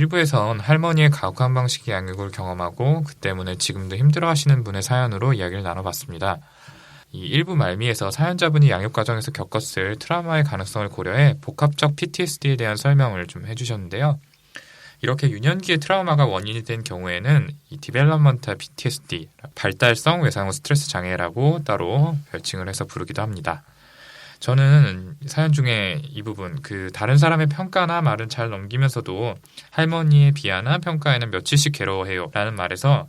1부에선 할머니의 가혹한 방식의 양육을 경험하고 그 때문에 지금도 힘들어하시는 분의 사연으로 이야기를 나눠봤습니다. 이 1부 말미에서 사연자분이 양육 과정에서 겪었을 트라우마의 가능성을 고려해 복합적 PTSD에 대한 설명을 좀 해주셨는데요. 이렇게 유년기의 트라우마가 원인이 된 경우에는 이 디벨롭먼탈 PTSD, 발달성 외상후 스트레스 장애라고 따로 별칭을 해서 부르기도 합니다. 저는 사연 중에 이 부분, 다른 사람의 평가나 말은 잘 넘기면서도 할머니의 비하나 평가에는 며칠씩 괴로워해요 라는 말에서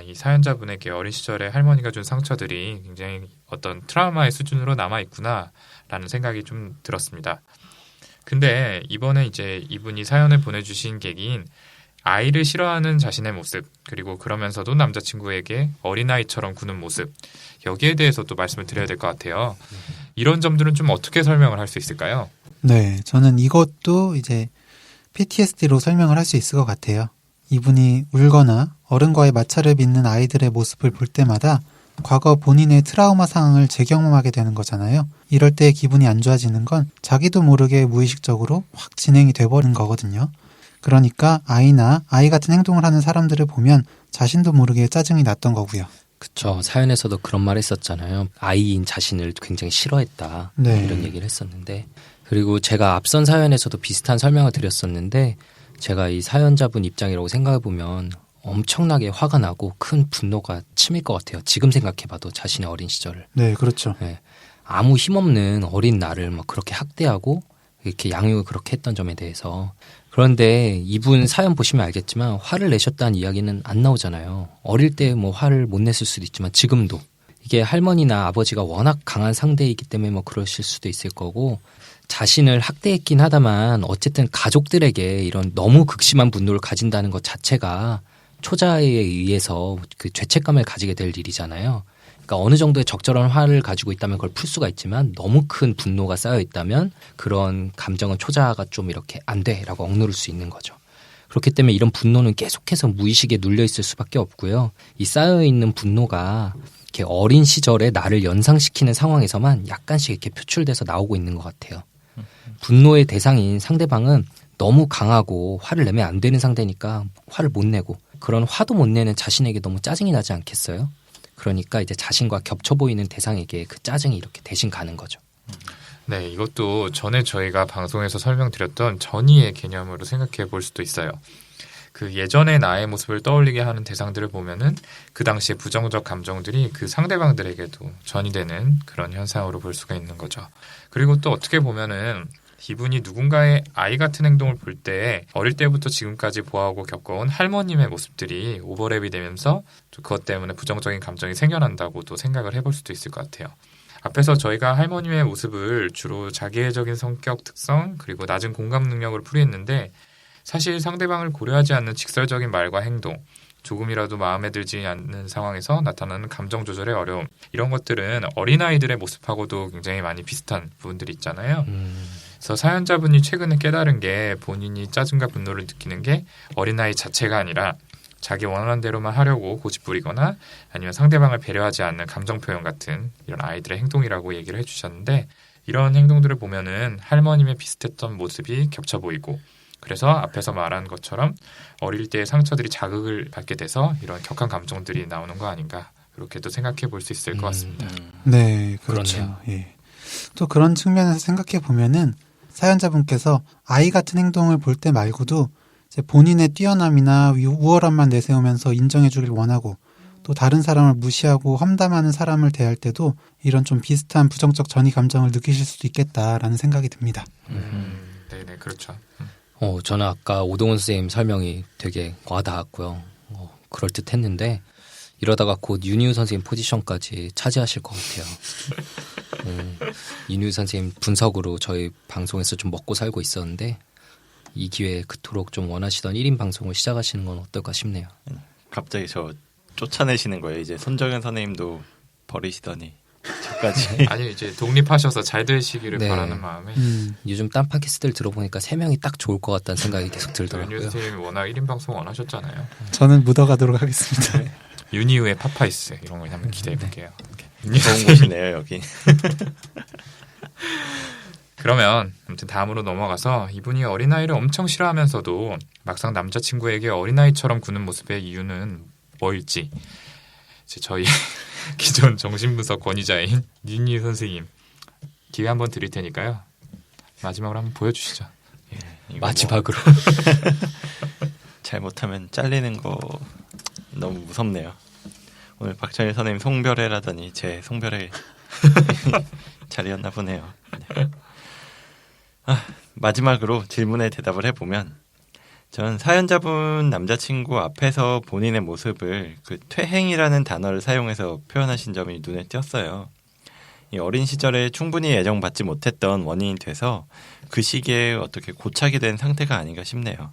이 사연자분에게 어린 시절에 할머니가 준 상처들이 굉장히 어떤 트라우마의 수준으로 남아있구나 라는 생각이 좀 들었습니다. 근데 이번에 이제 이분이 사연을 보내주신 계기인 아이를 싫어하는 자신의 모습, 그리고 그러면서도 남자친구에게 어린아이처럼 구는 모습, 여기에 대해서도 말씀을 드려야 될 것 같아요. 이런 점들은 좀 어떻게 설명을 할 수 있을까요? 네, 저는 이것도 이제 PTSD로 설명을 할 수 있을 것 같아요. 이분이 울거나 어른과의 마찰을 빚는 아이들의 모습을 볼 때마다 과거 본인의 트라우마 상황을 재경험하게 되는 거잖아요. 이럴 때 기분이 안 좋아지는 건 자기도 모르게 무의식적으로 확 진행이 돼버린 거거든요. 그러니까 아이나 아이 같은 행동을 하는 사람들을 보면 자신도 모르게 짜증이 났던 거고요. 그쵸. 사연에서도 그런 말 했었잖아요. 아이인 자신을 굉장히 싫어했다. 네. 이런 얘기를 했었는데, 그리고 제가 앞선 사연에서도 비슷한 설명을 드렸었는데, 제가 이 사연자분 입장이라고 생각해보면 엄청나게 화가 나고 큰 분노가 치밀 것 같아요. 지금 생각해봐도 자신의 어린 시절을. 네, 그렇죠. 네. 아무 힘없는 어린 나를 막 그렇게 학대하고 이렇게 양육을 그렇게 했던 점에 대해서. 그런데 이분 사연 보시면 알겠지만 화를 내셨다는 이야기는 안 나오잖아요. 어릴 때 뭐 화를 못 냈을 수도 있지만 지금도. 이게 할머니나 아버지가 워낙 강한 상대이기 때문에 뭐 그러실 수도 있을 거고, 자신을 학대했긴 하다만 어쨌든 가족들에게 이런 너무 극심한 분노를 가진다는 것 자체가 초자에 의해서 그 죄책감을 가지게 될 일이잖아요. 그러니까 어느 정도의 적절한 화를 가지고 있다면 그걸 풀 수가 있지만 너무 큰 분노가 쌓여 있다면 그런 감정은 초자가 좀 이렇게 안 돼라고 억누를 수 있는 거죠. 그렇기 때문에 이런 분노는 계속해서 무의식에 눌려 있을 수밖에 없고요. 이 쌓여 있는 분노가 이렇게 어린 시절에 나를 연상시키는 상황에서만 약간씩 이렇게 표출돼서 나오고 있는 것 같아요. 분노의 대상인 상대방은 너무 강하고 화를 내면 안 되는 상대니까 화를 못 내고, 그런 화도 못 내는 자신에게 너무 짜증이 나지 않겠어요? 그러니까 이제 자신과 겹쳐 보이는 대상에게 그 짜증이 이렇게 대신 가는 거죠. 네, 이것도 전에 저희가 방송에서 설명드렸던 전이의 개념으로 생각해 볼 수도 있어요. 그 예전의 나의 모습을 떠올리게 하는 대상들을 보면은 그 당시에 부정적 감정들이 그 상대방들에게도 전이되는 그런 현상으로 볼 수가 있는 거죠. 그리고 또 어떻게 보면은 이분이 누군가의 아이 같은 행동을 볼 때 어릴 때부터 지금까지 보아오고 겪어온 할머님의 모습들이 오버랩이 되면서 그것 때문에 부정적인 감정이 생겨난다고도 생각을 해볼 수도 있을 것 같아요. 앞에서 저희가 할머님의 모습을 주로 자기애적인 성격 특성 그리고 낮은 공감 능력으로 풀이했는데, 사실 상대방을 고려하지 않는 직설적인 말과 행동, 조금이라도 마음에 들지 않는 상황에서 나타나는 감정 조절의 어려움, 이런 것들은 어린아이들의 모습하고도 굉장히 많이 비슷한 부분들이 있잖아요. 그래서 사연자분이 최근에 깨달은 게 본인이 짜증과 분노를 느끼는 게 어린아이 자체가 아니라 자기 원하는 대로만 하려고 고집부리거나 아니면 상대방을 배려하지 않는 감정 표현 같은 이런 아이들의 행동이라고 얘기를 해주셨는데, 이런 행동들을 보면은 할머님의 비슷했던 모습이 겹쳐 보이고, 그래서 앞에서 말한 것처럼 어릴 때의 상처들이 자극을 받게 돼서 이런 격한 감정들이 나오는 거 아닌가, 그렇게도 생각해 볼 수 있을 것 같습니다. 네, 그렇죠. 예. 또 그런 측면에서 생각해 보면은 사연자분께서 아이 같은 행동을 볼 때 말고도 이제 본인의 뛰어남이나 우월함만 내세우면서 인정해 주길 원하고, 또 다른 사람을 무시하고 험담하는 사람을 대할 때도 이런 좀 비슷한 부정적 전이 감정을 느끼실 수도 있겠다라는 생각이 듭니다. 네네, 그렇죠. 저는 아까 오동훈 선생님 설명이 되게 와닿았고요. 그럴듯했는데 이러다가 곧 윤희우 선생님 포지션까지 차지하실 것 같아요. 윤희우 선생님 분석으로 저희 방송에서 좀 먹고 살고 있었는데, 이 기회에 그토록 좀 원하시던 1인 방송을 시작하시는 건 어떨까 싶네요. 갑자기 저 쫓아내시는 거예요. 이제 손정현 선생님도 버리시더니 저까지. 아니, 이제 독립하셔서 잘 되시기를 네. 바라는 마음에. 요즘 딴 팟캐스트를 들어보니까 3명이 딱 좋을 것 같다는 생각이 계속 들더라고요. 윤희우 선생님이 워낙 1인 방송 원하셨잖아요. 저는 묻어가도록 하겠습니다. 윤희우의 파파이스 이런 거 한번 기대해 볼게요. 좋은 곳이네요, 여기. 그러면 아무튼 다음으로 넘어가서 이분이 어린아이를 엄청 싫어하면서도 막상 남자친구에게 어린아이처럼 구는 모습의 이유는 뭐일지 이제 저희 기존 정신분석 권위자인 윤희 선생님 기회 한번 드릴 테니까요. 마지막으로 한번 보여주시죠. 이거 마지막으로. 잘못하면 잘리는 거 너무 무섭네요. 오늘 박찬일 선생님 송별회라더니 제 송별회 자리였나 보네요. 네. 마지막으로 질문에 대답을 해보면 전 사연자분 남자친구 앞에서 본인의 모습을 그 퇴행이라는 단어를 사용해서 표현하신 점이 눈에 띄었어요. 이 어린 시절에 충분히 애정받지 못했던 원인이 돼서 그 시기에 어떻게 고착이 된 상태가 아닌가 싶네요.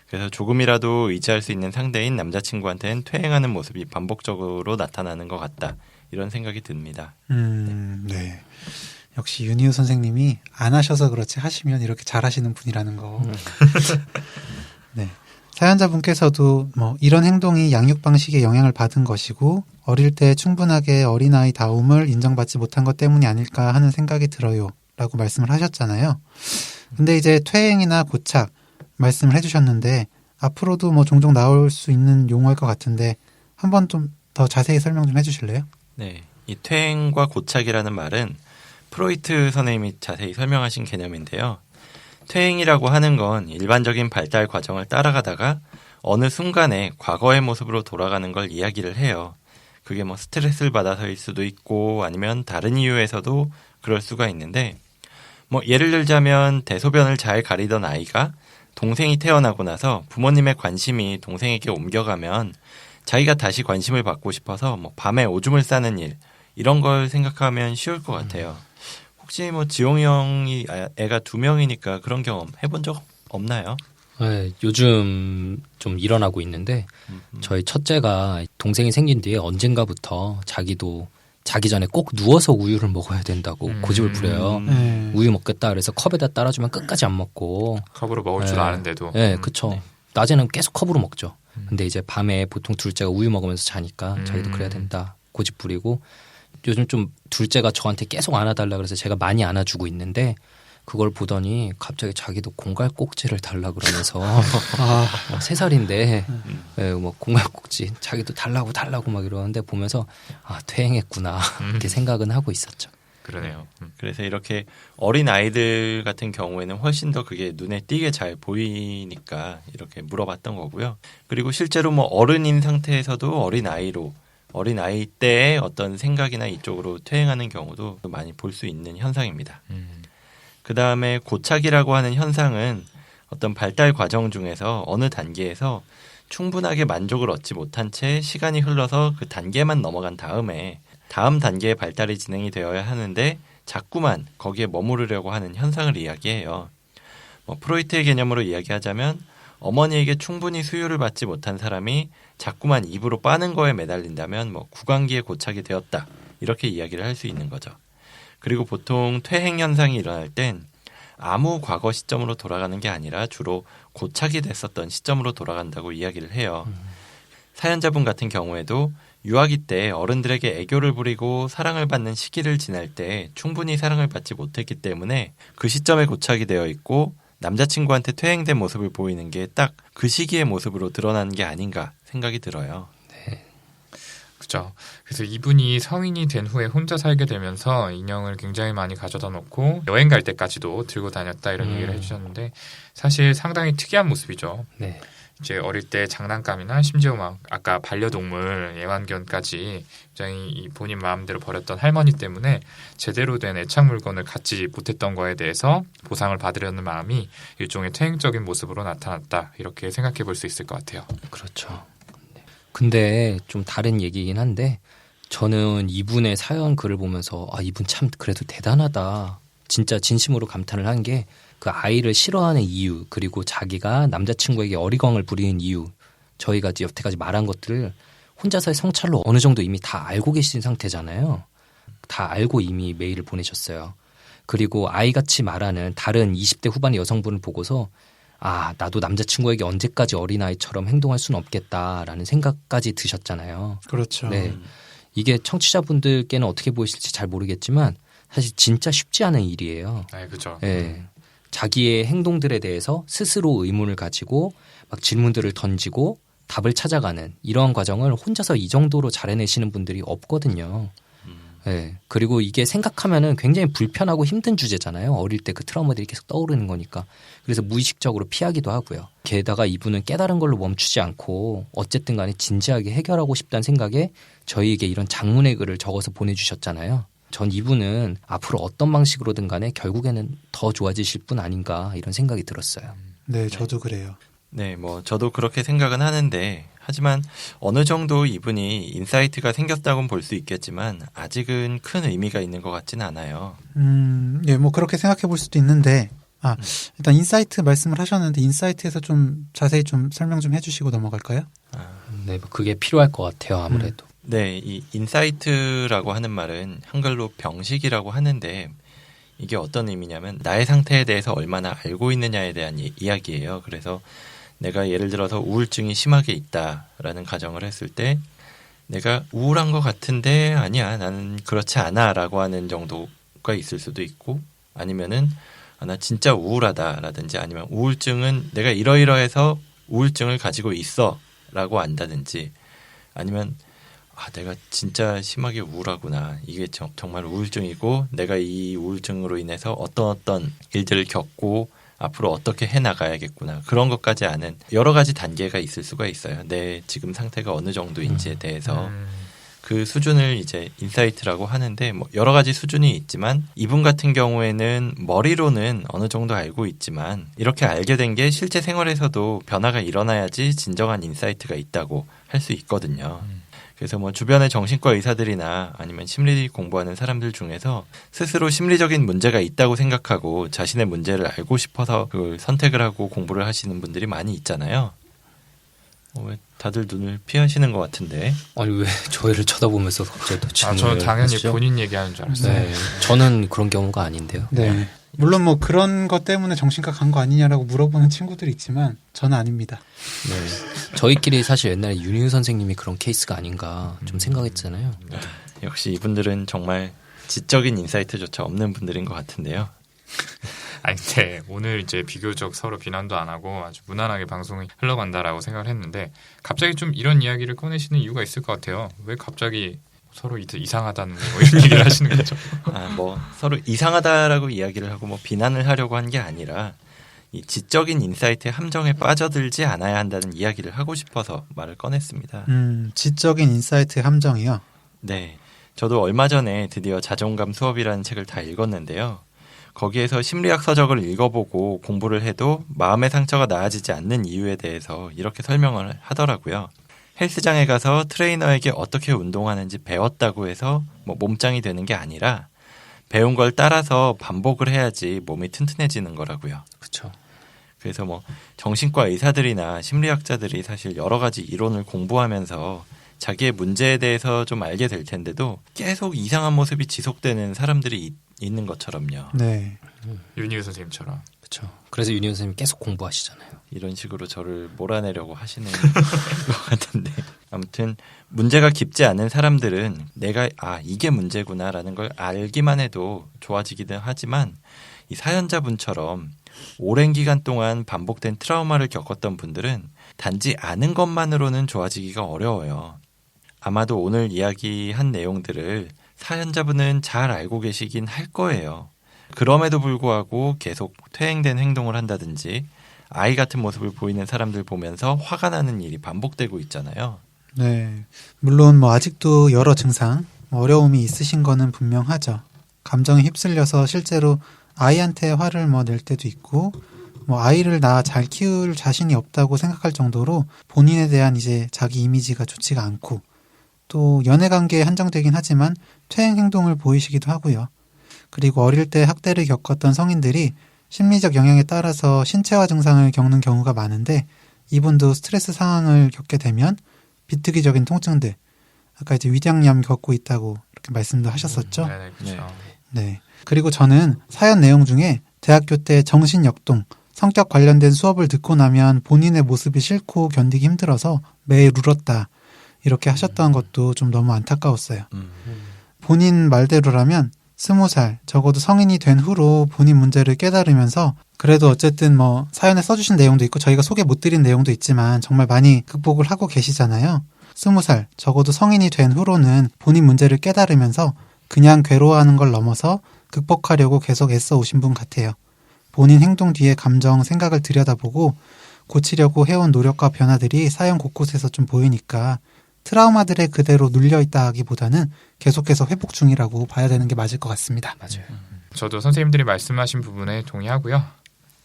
그래서 조금이라도 의지할 수 있는 상대인 남자친구한테는 퇴행하는 모습이 반복적으로 나타나는 것 같다. 이런 생각이 듭니다. 네. 역시 윤희우 선생님이 안 하셔서 그렇지 하시면 이렇게 잘하시는 분이라는 거. 네. 사연자분께서도 뭐 이런 행동이 양육 방식에 영향을 받은 것이고 어릴 때 충분하게 어린아이다움을 인정받지 못한 것 때문이 아닐까 하는 생각이 들어요. 라고 말씀을 하셨잖아요. 근데 이제 퇴행이나 고착 말씀을 해주셨는데 앞으로도 뭐 종종 나올 수 있는 용어일 것 같은데 한번 좀 더 자세히 설명 좀 해주실래요? 네. 이 퇴행과 고착이라는 말은 프로이트 선생님이 자세히 설명하신 개념인데요. 퇴행이라고 하는 건 일반적인 발달 과정을 따라가다가 어느 순간에 과거의 모습으로 돌아가는 걸 이야기를 해요. 그게 뭐 스트레스를 받아서일 수도 있고 아니면 다른 이유에서도 그럴 수가 있는데 뭐 예를 들자면 대소변을 잘 가리던 아이가 동생이 태어나고 나서 부모님의 관심이 동생에게 옮겨가면 자기가 다시 관심을 받고 싶어서 뭐 밤에 오줌을 싸는 일 이런 걸 생각하면 쉬울 것 같아요. 혹시 뭐 지용이 형이 애가 2명이니까 그런 경험 해본 적 없나요? 네, 요즘 좀 일어나고 있는데 저희 첫째가 동생이 생긴 뒤에 언젠가부터 자기도 자기 전에 꼭 누워서 우유를 먹어야 된다고 고집을 부려요. 우유 먹겠다 그래서 컵에다 따라주면 끝까지 안 먹고 컵으로 먹을 줄 아는데도. 네, 그쵸. 낮에는 계속 컵으로 먹죠. 근데 이제 밤에 보통 둘째가 우유 먹으면서 자니까 자기도 그래야 된다 고집 부리고 요즘 좀 둘째가 저한테 계속 안아달라 그래서 제가 많이 안아주고 있는데 그걸 보더니 갑자기 자기도 공갈꼭지를 달라 그러면서 3살인데 뭐 공갈꼭지 자기도 달라고 막 이러는데 보면서 퇴행했구나 이렇게 생각은 하고 있었죠. 그러네요. 그래서 이렇게 어린 아이들 같은 경우에는 훨씬 더 그게 눈에 띄게 잘 보이니까 이렇게 물어봤던 거고요. 그리고 실제로 뭐 어른인 상태에서도 어린 아이 때의 어떤 생각이나 이쪽으로 퇴행하는 경우도 많이 볼 수 있는 현상입니다. 그 다음에 고착이라고 하는 현상은 어떤 발달 과정 중에서 어느 단계에서 충분하게 만족을 얻지 못한 채 시간이 흘러서 그 단계만 넘어간 다음에 다음 단계의 발달이 진행이 되어야 하는데 자꾸만 거기에 머무르려고 하는 현상을 이야기해요. 뭐 프로이트의 개념으로 이야기하자면 어머니에게 충분히 수유를 받지 못한 사람이 자꾸만 입으로 빠는 거에 매달린다면 뭐 구강기에 고착이 되었다 이렇게 이야기를 할 수 있는 거죠. 그리고 보통 퇴행 현상이 일어날 땐 아무 과거 시점으로 돌아가는 게 아니라 주로 고착이 됐었던 시점으로 돌아간다고 이야기를 해요. 사연자분 같은 경우에도 유아기 때 어른들에게 애교를 부리고 사랑을 받는 시기를 지날 때 충분히 사랑을 받지 못했기 때문에 그 시점에 고착이 되어 있고 남자친구한테 퇴행된 모습을 보이는 게 딱 그 시기의 모습으로 드러나는 게 아닌가 생각이 들어요. 그죠. 그래서 이분이 성인이 된 후에 혼자 살게 되면서 인형을 굉장히 많이 가져다 놓고 여행 갈 때까지도 들고 다녔다 이런 얘기를 해주셨는데 사실 상당히 특이한 모습이죠. 네. 이제 어릴 때 장난감이나 심지어 막 아까 반려동물 애완견까지 굉장히 이 본인 마음대로 버렸던 할머니 때문에 제대로 된 애착 물건을 갖지 못했던 거에 대해서 보상을 받으려는 마음이 일종의 퇴행적인 모습으로 나타났다 이렇게 생각해 볼 수 있을 것 같아요. 그렇죠. 근데 좀 다른 얘기긴 한데 저는 이분의 사연 글을 보면서 이분 참 그래도 대단하다. 진짜 진심으로 감탄을 한 게 그 아이를 싫어하는 이유 그리고 자기가 남자친구에게 어리광을 부리는 이유 저희가 여태까지 말한 것들을 혼자서의 성찰로 어느 정도 이미 다 알고 계신 상태잖아요. 다 알고 이미 메일을 보내셨어요. 그리고 아이같이 말하는 다른 20대 후반의 여성분을 보고서 나도 남자친구에게 언제까지 어린아이처럼 행동할 수는 없겠다라는 생각까지 드셨잖아요. 그렇죠. 네. 이게 청취자분들께는 어떻게 보이실지 잘 모르겠지만 사실 진짜 쉽지 않은 일이에요. 네, 그죠. 예. 자기의 행동들에 대해서 스스로 의문을 가지고 막 질문들을 던지고 답을 찾아가는 이러한 과정을 혼자서 이 정도로 잘 해내시는 분들이 없거든요. 예. 그리고 이게 생각하면은 굉장히 불편하고 힘든 주제잖아요. 어릴 때 그 트라우마들이 계속 떠오르는 거니까. 그래서 무의식적으로 피하기도 하고요. 게다가 이분은 깨달은 걸로 멈추지 않고 어쨌든 간에 진지하게 해결하고 싶다는 생각에 저희에게 이런 장문의 글을 적어서 보내주셨잖아요. 전 이분은 앞으로 어떤 방식으로든 간에 결국에는 더 좋아지실 분 아닌가 이런 생각이 들었어요. 네, 저도 그래요. 네, 뭐 저도 그렇게 생각은 하는데 하지만 어느 정도 이분이 인사이트가 생겼다고는 볼 수 있겠지만 아직은 큰 의미가 있는 것 같지는 않아요. 예, 뭐 그렇게 생각해 볼 수도 있는데, 일단 인사이트 말씀을 하셨는데 인사이트에서 좀 자세히 좀 설명 좀 해주시고 넘어갈까요? 네, 뭐 그게 필요할 것 같아요. 아무래도. 네, 이 인사이트라고 하는 말은 한글로 병식이라고 하는데 이게 어떤 의미냐면 나의 상태에 대해서 얼마나 알고 있느냐에 대한 이야기예요. 그래서 내가 예를 들어서 우울증이 심하게 있다라는 가정을 했을 때 내가 우울한 것 같은데 아니야 나는 그렇지 않아 라고 하는 정도가 있을 수도 있고 아니면은 나 진짜 우울하다라든지 아니면 우울증은 내가 이러이러해서 우울증을 가지고 있어 라고 안다든지 아니면 내가 진짜 심하게 우울하구나. 이게 정말 우울증이고 내가 이 우울증으로 인해서 어떤 일들을 겪고 앞으로 어떻게 해나가야겠구나. 그런 것까지 아는 여러 가지 단계가 있을 수가 있어요. 내 지금 상태가 어느 정도인지에 대해서 그 수준을 이제 인사이트라고 하는데 뭐 여러 가지 수준이 있지만 이분 같은 경우에는 머리로는 어느 정도 알고 있지만 이렇게 알게 된 게 실제 생활에서도 변화가 일어나야지 진정한 인사이트가 있다고 할 수 있거든요. 그래서 뭐 주변의 정신과 의사들이나 아니면 심리 공부하는 사람들 중에서 스스로 심리적인 문제가 있다고 생각하고 자신의 문제를 알고 싶어서 그걸 선택을 하고 공부를 하시는 분들이 많이 있잖아요. 왜 다들 눈을 피하시는 것 같은데? 아니 왜 저희를 쳐다보면서 갑자기 또 질문을 저는 당연히 하시죠? 본인 얘기하는 줄 알았어요. 네, 저는 그런 경우가 아닌데요. 네. 물론 뭐 그런 것 때문에 정신과 간 거 아니냐라고 물어보는 친구들이 있지만 저는 아닙니다. 네. 저희끼리 사실 옛날에 윤희우 선생님이 그런 케이스가 아닌가 좀 생각했잖아요. 역시 이분들은 정말 지적인 인사이트조차 없는 분들인 것 같은데요. 아니, 근데 오늘 이제 비교적 서로 비난도 안 하고 아주 무난하게 방송이 흘러간다라고 생각을 했는데 갑자기 좀 이런 이야기를 꺼내시는 이유가 있을 것 같아요. 왜 갑자기 서로 이상하다는 뭐 이런 얘기를 하시는 거죠? 뭐 서로 이상하다라고 이야기를 하고 뭐 비난을 하려고 한 게 아니라 이 지적인 인사이트의 함정에 빠져들지 않아야 한다는 이야기를 하고 싶어서 말을 꺼냈습니다. 지적인 인사이트 함정이요. 네, 저도 얼마 전에 드디어 자존감 수업이라는 책을 다 읽었는데요. 거기에서 심리학 서적을 읽어보고 공부를 해도 마음의 상처가 나아지지 않는 이유에 대해서 이렇게 설명을 하더라고요. 헬스장에 가서 트레이너에게 어떻게 운동하는지 배웠다고 해서 뭐 몸짱이 되는 게 아니라 배운 걸 따라서 반복을 해야지 몸이 튼튼해지는 거라고요. 그렇죠. 그래서 뭐 정신과 의사들이나 심리학자들이 사실 여러 가지 이론을 공부하면서 자기의 문제에 대해서 좀 알게 될 텐데도 계속 이상한 모습이 지속되는 사람들이 있는 것처럼요. 네. 윤희우 선생님처럼. 그렇죠. 그래서 윤희우 선생님 계속 공부하시잖아요. 이런 식으로 저를 몰아내려고 하시는 것 같은데 아무튼 문제가 깊지 않은 사람들은 내가 이게 문제구나라는 걸 알기만 해도 좋아지기는 하지만 이 사연자분처럼 오랜 기간 동안 반복된 트라우마를 겪었던 분들은 단지 아는 것만으로는 좋아지기가 어려워요. 아마도 오늘 이야기한 내용들을 사연자분은 잘 알고 계시긴 할 거예요. 그럼에도 불구하고 계속 퇴행된 행동을 한다든지 아이 같은 모습을 보이는 사람들 보면서 화가 나는 일이 반복되고 있잖아요. 네. 물론 뭐 아직도 여러 증상, 어려움이 있으신 거는 분명하죠. 감정에 휩쓸려서 실제로 아이한테 화를 낼 때도 있고, 아이를 나 잘 키울 자신이 없다고 생각할 정도로 본인에 대한 이제 자기 이미지가 좋지가 않고, 또 연애 관계에 한정되긴 하지만 퇴행 행동을 보이시기도 하고요. 그리고 어릴 때 학대를 겪었던 성인들이 심리적 영향에 따라서 신체화 증상을 겪는 경우가 많은데 이분도 스트레스 상황을 겪게 되면 비특이적인 통증들, 아까 이제 위장염 겪고 있다고 이렇게 말씀도 하셨었죠. 네, 그렇죠. 네. 그리고 저는 사연 내용 중에 대학교 때 정신역동, 성격 관련된 수업을 듣고 나면 본인의 모습이 싫고 견디기 힘들어서 매일 울었다. 이렇게 하셨던 것도 좀 너무 안타까웠어요. 본인 말대로라면 20살, 적어도 성인이 된 후로 본인 문제를 깨달으면서 그래도 어쨌든 뭐 사연에 써주신 내용도 있고 저희가 소개 못 드린 내용도 있지만 정말 많이 극복을 하고 계시잖아요. 20살, 적어도 성인이 된 후로는 본인 문제를 깨달으면서 그냥 괴로워하는 걸 넘어서 극복하려고 계속 애써 오신 분 같아요. 본인 행동 뒤에 감정, 생각을 들여다보고 고치려고 해온 노력과 변화들이 사연 곳곳에서 좀 보이니까 트라우마들에 그대로 눌려있다 하기보다는 계속해서 회복 중이라고 봐야 되는 게 맞을 것 같습니다. 맞아요. 저도 선생님들이 말씀하신 부분에 동의하고요.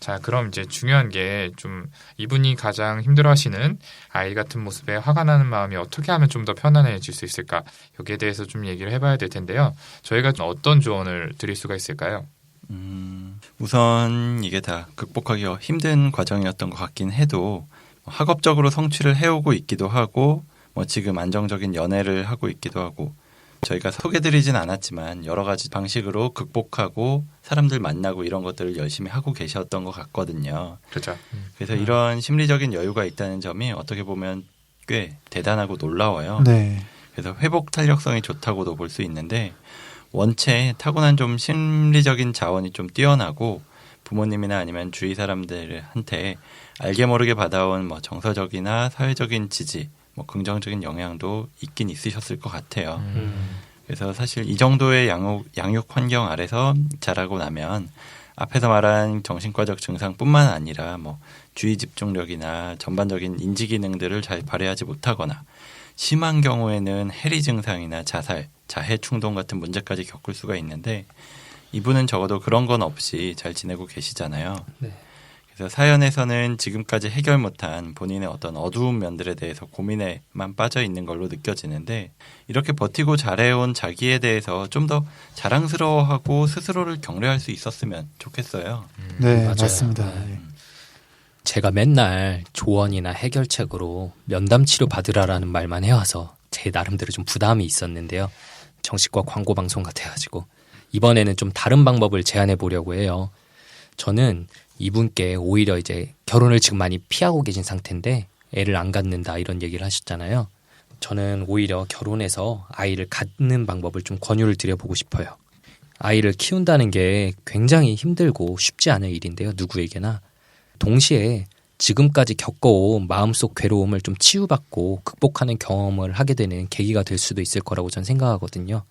자, 그럼 이제 중요한 게 좀 이분이 가장 힘들어하시는 아이 같은 모습에 화가 나는 마음이 어떻게 하면 좀 더 편안해질 수 있을까? 여기에 대해서 좀 얘기를 해봐야 될 텐데요. 저희가 좀 어떤 조언을 드릴 수가 있을까요? 우선 이게 다 극복하기 힘든 과정이었던 것 같긴 해도 학업적으로 성취를 해오고 있기도 하고 뭐 지금 안정적인 연애를 하고 있기도 하고 저희가 소개드리진 않았지만 여러 가지 방식으로 극복하고 사람들 만나고 이런 것들을 열심히 하고 계셨던 것 같거든요. 그렇죠. 그래서 이런 심리적인 여유가 있다는 점이 어떻게 보면 꽤 대단하고 놀라워요. 네. 그래서 회복 탄력성이 좋다고도 볼 수 있는데 원체 타고난 좀 심리적인 자원이 좀 뛰어나고 부모님이나 아니면 주위 사람들한테 알게 모르게 받아온 뭐 정서적이나 사회적인 지지, 뭐 긍정적인 영향도 있긴 있으셨을 것 같아요. 그래서 사실 이 정도의 양육 환경 아래서 자라고 나면 앞에서 말한 정신과적 증상뿐만 아니라 뭐 주의 집중력이나 전반적인 인지 기능들을 잘 발휘하지 못하거나 심한 경우에는 해리 증상이나 자살, 자해 충동 같은 문제까지 겪을 수가 있는데 이분은 적어도 그런 건 없이 잘 지내고 계시잖아요. 네. 그래서 사연에서는 지금까지 해결 못한 본인의 어떤 어두운 면들에 대해서 고민에만 빠져 있는 걸로 느껴지는데 이렇게 버티고 잘해온 자기에 대해서 좀 더 자랑스러워하고 스스로를 격려할 수 있었으면 좋겠어요. 네, 맞아요. 맞습니다. 네. 제가 맨날 조언이나 해결책으로 면담 치료 받으라라는 말만 해와서 제 나름대로 좀 부담이 있었는데요. 정식과 광고 방송 같아가지고 이번에는 좀 다른 방법을 제안해 보려고 해요. 저는 이분께 오히려 이제 결혼을 지금 많이 피하고 계신 상태인데 애를 안 갖는다 이런 얘기를 하셨잖아요. 저는 오히려 결혼해서 아이를 갖는 방법을 좀 권유를 드려보고 싶어요. 아이를 키운다는 게 굉장히 힘들고 쉽지 않은 일인데요. 누구에게나. 동시에 지금까지 겪어온 마음속 괴로움을 좀 치유받고 극복하는 경험을 하게 되는 계기가 될 수도 있을 거라고 저는 생각하거든요.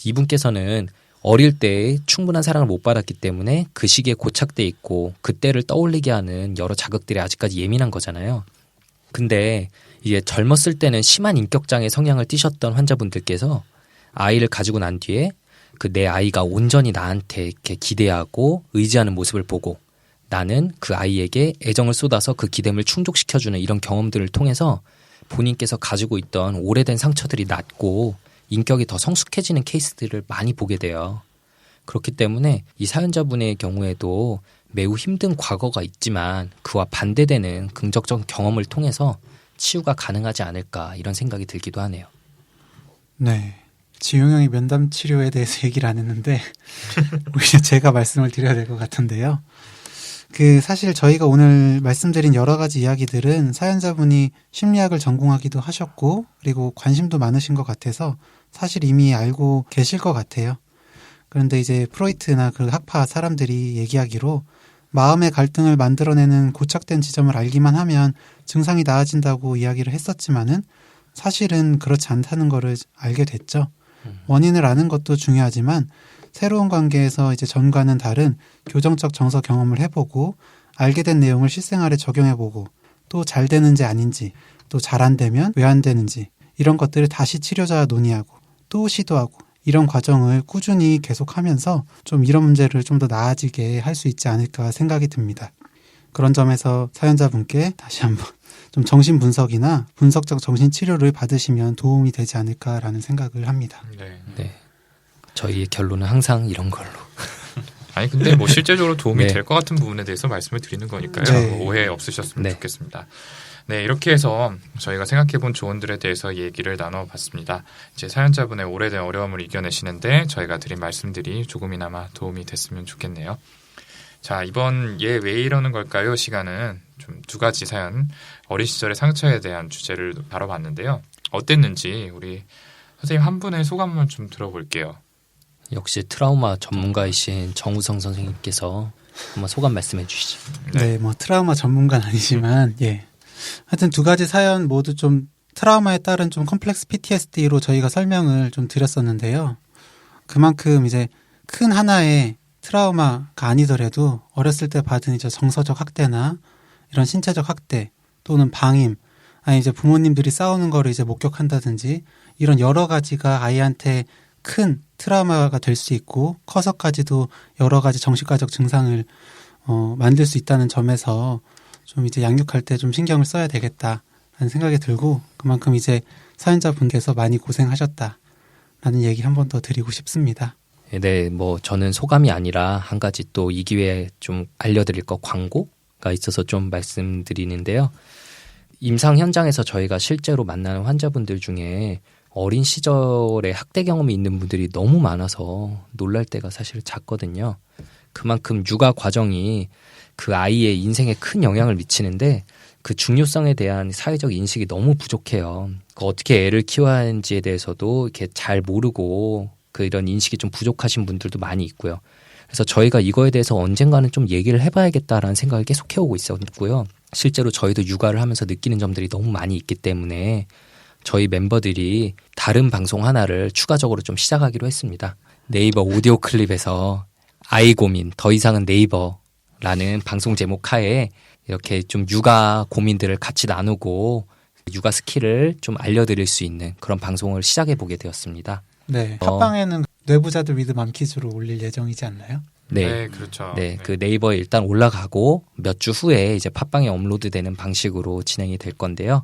이분께서는 어릴 때 충분한 사랑을 못 받았기 때문에 그 시기에 고착돼 있고 그때를 떠올리게 하는 여러 자극들이 아직까지 예민한 거잖아요. 근데 이게 젊었을 때는 심한 인격장애 성향을 띠셨던 환자분들께서 아이를 가지고 난 뒤에 그 내 아이가 온전히 나한테 이렇게 기대하고 의지하는 모습을 보고 나는 그 아이에게 애정을 쏟아서 그 기대를 충족시켜주는 이런 경험들을 통해서 본인께서 가지고 있던 오래된 상처들이 낫고 인격이 더 성숙해지는 케이스들을 많이 보게 돼요. 그렇기 때문에 이 사연자분의 경우에도 매우 힘든 과거가 있지만 그와 반대되는 긍정적 경험을 통해서 치유가 가능하지 않을까 이런 생각이 들기도 하네요. 네. 지용 형이 면담 치료에 대해서 얘기를 안 했는데 오히려 제가 말씀을 드려야 될 것 같은데요. 사실 저희가 오늘 말씀드린 여러 가지 이야기들은 사연자분이 심리학을 전공하기도 하셨고 그리고 관심도 많으신 것 같아서 사실 이미 알고 계실 것 같아요. 그런데 이제 프로이트나 그 학파 사람들이 얘기하기로 마음의 갈등을 만들어내는 고착된 지점을 알기만 하면 증상이 나아진다고 이야기를 했었지만은 사실은 그렇지 않다는 거를 알게 됐죠. 원인을 아는 것도 중요하지만 새로운 관계에서 이제 전과는 다른 교정적 정서 경험을 해보고 알게 된 내용을 실생활에 적용해보고 또 잘 되는지 아닌지 또 잘 안 되면 왜 안 되는지 이런 것들을 다시 치료자와 논의하고 또 시도하고 이런 과정을 꾸준히 계속하면서 좀 이런 문제를 좀 더 나아지게 할 수 있지 않을까 생각이 듭니다. 그런 점에서 사연자분께 다시 한번 좀 정신 분석이나 분석적 정신 치료를 받으시면 도움이 되지 않을까라는 생각을 합니다. 네. 네. 저희의 결론은 항상 이런 걸로. 아니 근데 뭐 실제적으로 도움이 네. 될 것 같은 부분에 대해서 말씀을 드리는 거니까요. 네. 뭐 오해 없으셨으면 네. 좋겠습니다. 네, 이렇게 해서 저희가 생각해본 조언들에 대해서 얘기를 나눠봤습니다. 이제 사연자분의 오래된 어려움을 이겨내시는데 저희가 드린 말씀들이 조금이나마 도움이 됐으면 좋겠네요. 자, 이번 얘 왜 이러는 걸까요? 시간은 좀 두 가지 사연, 어린 시절의 상처에 대한 주제를 다뤄봤는데요. 어땠는지 우리 선생님 한 분의 소감을 좀 들어볼게요. 역시 트라우마 전문가이신 정우성 선생님께서 한번 소감 말씀해 주시죠. 네, 뭐 트라우마 전문가는 아니지만 예. 하여튼 두 가지 사연 모두 좀 트라우마에 따른 좀 컴플렉스 PTSD로 저희가 설명을 좀 드렸었는데요. 그만큼 이제 큰 하나의 트라우마가 아니더라도 어렸을 때 받은 이제 정서적 학대나 이런 신체적 학대 또는 방임, 아니 이제 부모님들이 싸우는 거를 이제 목격한다든지 이런 여러 가지가 아이한테 큰 트라우마가 될 수 있고 커서까지도 여러 가지 정신과적 증상을 만들 수 있다는 점에서 좀 이제 양육할 때 좀 신경을 써야 되겠다라는 생각이 들고 그만큼 이제 사연자분께서 많이 고생하셨다라는 얘기 한 번 더 드리고 싶습니다. 네, 뭐 저는 소감이 아니라 한 가지 또 이 기회에 좀 알려드릴 거 광고가 있어서 좀 말씀드리는데요. 임상 현장에서 저희가 실제로 만나는 환자분들 중에 어린 시절에 학대 경험이 있는 분들이 너무 많아서 놀랄 때가 사실 작거든요. 그만큼 육아 과정이 그 아이의 인생에 큰 영향을 미치는데 그 중요성에 대한 사회적 인식이 너무 부족해요. 어떻게 애를 키워야 하는지에 대해서도 이렇게 잘 모르고 그 이런 인식이 좀 부족하신 분들도 많이 있고요. 그래서 저희가 이거에 대해서 언젠가는 좀 얘기를 해봐야겠다라는 생각을 계속 해오고 있었고요. 실제로 저희도 육아를 하면서 느끼는 점들이 너무 많이 있기 때문에 저희 멤버들이 다른 방송 하나를 추가적으로 좀 시작하기로 했습니다. 네이버 오디오 클립에서 아이 고민 더 이상은 네이버라는 방송 제목 하에 이렇게 좀 육아 고민들을 같이 나누고 육아 스킬을 좀 알려드릴 수 있는 그런 방송을 시작해 보게 되었습니다. 네, 팟빵에는 뇌부자들 위드 맘키즈로 올릴 예정이지 않나요? 네, 그렇죠. 네, 그 네이버에 일단 올라가고 몇 주 후에 이제 팟빵에 업로드되는 방식으로 진행이 될 건데요.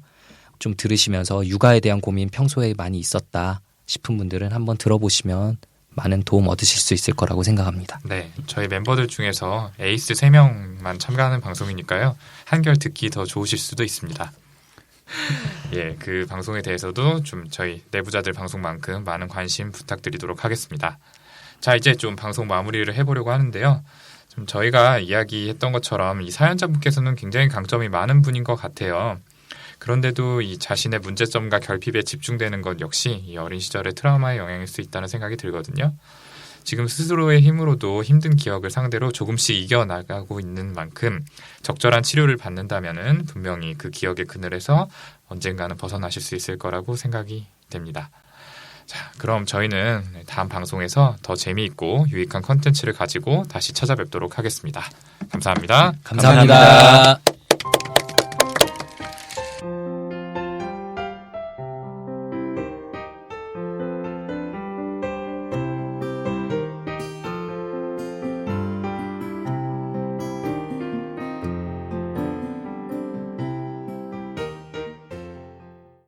좀 들으시면서 육아에 대한 고민 평소에 많이 있었다 싶은 분들은 한번 들어보시면 많은 도움 얻으실 수 있을 거라고 생각합니다. 네, 저희 멤버들 중에서 에이스 3명만 참가하는 방송이니까요. 한결 듣기 더 좋으실 수도 있습니다. 예, 그 방송에 대해서도 좀 저희 내부자들 방송만큼 많은 관심 부탁드리도록 하겠습니다. 자, 이제 좀 방송 마무리를 해보려고 하는데요. 좀 저희가 이야기했던 것처럼 이 사연자분께서는 굉장히 강점이 많은 분인 것 같아요. 그런데도 이 자신의 문제점과 결핍에 집중되는 것 역시 이 어린 시절의 트라우마의 영향일 수 있다는 생각이 들거든요. 지금 스스로의 힘으로도 힘든 기억을 상대로 조금씩 이겨나가고 있는 만큼 적절한 치료를 받는다면은 분명히 그 기억의 그늘에서 언젠가는 벗어나실 수 있을 거라고 생각이 됩니다. 자, 그럼 저희는 다음 방송에서 더 재미있고 유익한 컨텐츠를 가지고 다시 찾아뵙도록 하겠습니다. 감사합니다. 감사합니다.